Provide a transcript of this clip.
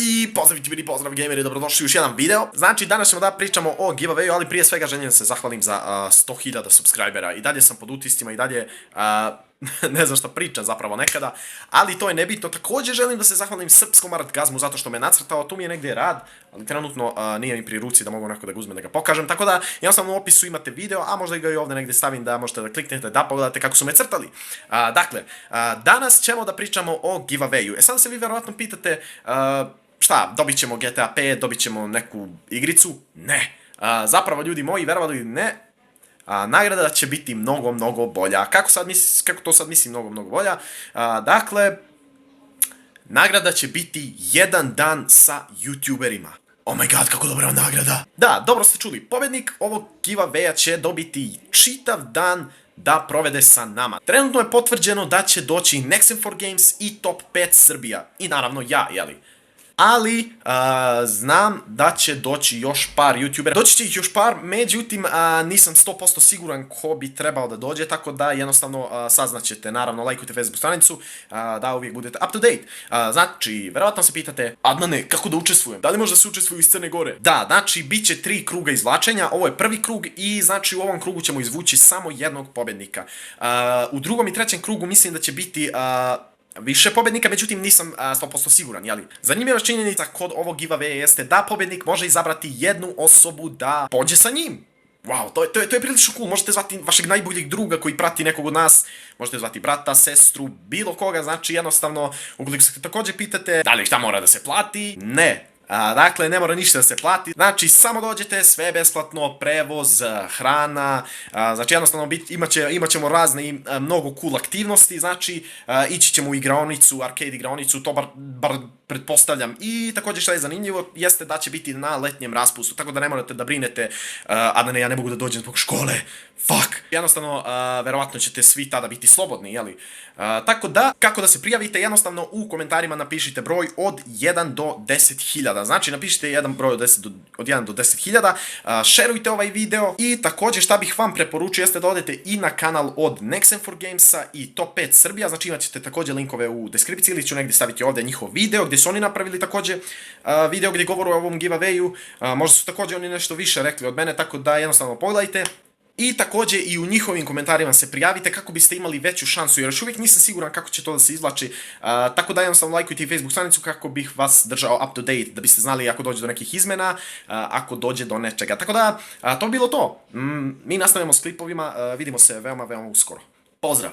I pozdraviti bili, pozdrav gameri, dobrodošli u još jedan video. Znači danas ćemo da pričamo o giveawayu, ali prije svega želim da se zahvalim za 100.000 subscribera. I dalje sam pod utiscima i dalje ne znam šta pričam zapravo nekada, ali to je nebitno. Također želim da se zahvalim Srpskom Artgazmu zato što me nacrtao, tu mi je negdje rad, ali trenutno nije mi pri ruci da mogu onako da ga uzmem da ga pokažem, tako da jednostavno u opisu imate video, a možda ga i ovdje negdje stavim da možete da kliknete da pogledate kako su me crtali. Dakle, danas ćemo da pričamo o giveawayu. Sada se vi verovatno pitate šta, dobit ćemo GTA 5, dobit ćemo neku igricu? Ne. Zapravo ljudi moji, verovali ili ne, nagrada će biti mnogo bolja. Kako to sad mislim mnogo bolja? Dakle, nagrada će biti jedan dan sa youtuberima. Oh my god, kako dobra nagrada! Da, dobro ste čuli, pobjednik ovog giveawaya će dobiti čitav dan da provede sa nama. Trenutno je potvrđeno da će doći Nexem4Games i Top 5 Srbija. I naravno ja, jeli? Ali, znam da će doći još par youtubera. Doći će ih još par, međutim, nisam 100% siguran ko bi trebao da dođe, tako da jednostavno saznaćete. Naravno, lajkujte Facebook stranicu, da uvijek budete up to date. Znači, verovatno se pitate, Adnane, kako da učestvujem? Da li možda se učestvuju iz Crne Gore? Da, znači, bit će 3 kruga izvlačenja, ovo je prvi krug i znači u ovom krugu ćemo izvući samo jednog pobjednika. U drugom i trećem krugu mislim da će biti više pobjednika, međutim nisam 100% siguran, jeli? Zanimljiva činjenica kod ovog giveawaya jeste da pobjednik može izabrati jednu osobu da pođe sa njim. Wow, to je prilično cool, možete zvati vašeg najboljeg druga koji prati nekog od nas, možete zvati brata, sestru, bilo koga, znači jednostavno, ukoliko se također pitate da li šta mora da se plati, ne. Dakle, ne mora ništa da se plati, znači samo dođete, sve je besplatno, prevoz, hrana, znači jednostavno imat ćemo razne i mnogo cool aktivnosti, znači ići ćemo u igraonicu, arcade igraonicu, to bar pretpostavljam. I također što je zanimljivo jeste da će biti na letnjem raspustu, tako da ne morate da brinete, a ne, ja ne mogu da dođem zbog škole, fuck. Jednostavno, verovatno ćete svi tada biti slobodni, jeli? Tako da, kako da se prijavite, jednostavno u komentarima napišite broj od 1 do 10.000, znači napišite jedan broj od 1 do 10.000, šerujte ovaj video i također šta bih vam preporučio jeste da odete i na kanal od Nexem4Gamesa i Top 5 Srbija, znači imat ćete također linkove u deskripciji ili ću negdje staviti ovdje njihov video gdje su oni napravili također video gdje govoru o ovom giveawayu, možda su također oni nešto više rekli od mene, tako da jednostavno pogledajte. I također i u njihovim komentarima se prijavite kako biste imali veću šansu, jer još uvijek nisam siguran kako će to da se izvlači, tako da jednostavno lajkujte i Facebook stranicu kako bih vas držao up to date, da biste znali ako dođe do nekih izmena, ako dođe do nečega. Tako da, to bi bilo to. Mi nastavljamo s klipovima, vidimo se veoma uskoro. Pozdrav!